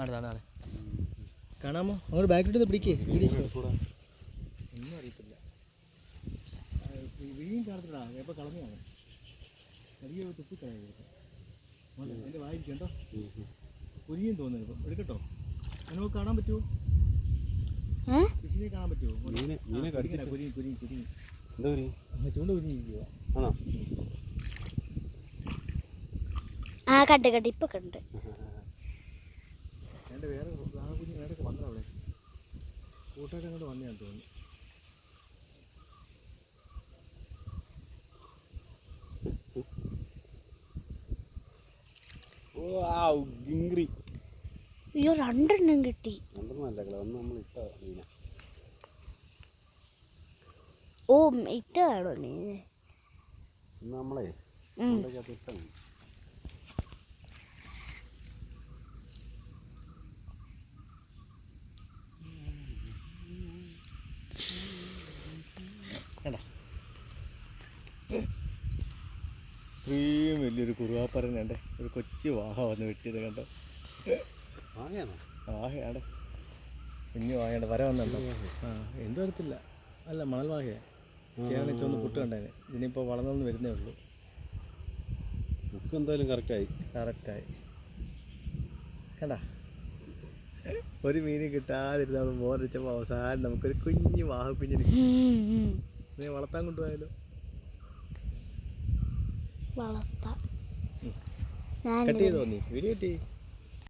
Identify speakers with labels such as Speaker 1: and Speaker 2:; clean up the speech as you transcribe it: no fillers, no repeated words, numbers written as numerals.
Speaker 1: ആണ് കാണാമോ? അങ്ങോട്ട് ബാക്കിട്ട് പിടിക്കേ. ഒന്നും അറിയത്തില്ല. വീഴും കാണത്തില്ല. എപ്പോൾ കളഞ്ഞാണ് അധികം തുപ്പിക്കളയാ. എൻ്റെ വായിരിക്കണ്ടോ കുരിയും തോന്നുന്നു. ഇപ്പം എടുക്കട്ടോ? നമുക്ക് കാണാൻ പറ്റുമോ? ഫിഷിനെ കാണാൻ പറ്റുമോ? കുരിയും കുരിയും കുരിയും ചൂണ്ട കുരിഞ്ഞിരിക്കുക.
Speaker 2: കണ്ട് ഇപ്പൊ കണ്ട്.
Speaker 1: എൻ്റെ വേറെ കുഞ്ഞ് വേറൊക്കെ വന്നത് അവിടെ കൂട്ടായിട്ട് അങ്ങോട്ട് വന്നതാന്ന് തോന്നുന്നു.
Speaker 2: അയ്യോ, രണ്ടെണ്ണം കിട്ടി. ഓ, ഇട്ടതാണോ മീന്?
Speaker 3: നമ്മളെ
Speaker 1: ഇത്രയും വലിയൊരു കുറുവാപ്പരൻ കണ്ടേ, ഒരു കൊച്ചു വാഹ വന്ന് വെട്ടിയത് കണ്ടോ? വാഹയാണ്, കുഞ്ഞു വാഹയുണ്ട്. വര വന്നുണ്ടോ? എന്ത് വരത്തില്ല, അല്ല മണൽ വാഹയാണ്. ചേർന്നിച്ചൊന്ന് പുട്ട് കണ്ടേനെ. ഇതിനിപ്പോൾ വളർന്നൊന്ന് വരുന്നേ ഉള്ളൂ.
Speaker 3: ബുക്ക് എന്തായാലും കറക്റ്റായി
Speaker 1: കണ്ട. ഒരു മീന് കിട്ടാതിരുന്ന നമ്മൾ ബോറടിച്ചപ്പോൾ അവസാനം നമുക്കൊരു കുഞ്ഞു വാഹ കുഞ്ഞിന് നീ വളർത്താൻ കൊണ്ടുപോയാലോ? കട്ട് ചെയ്തോ നീ? വീഡിയോ കട്ട് ചെയ്യ്.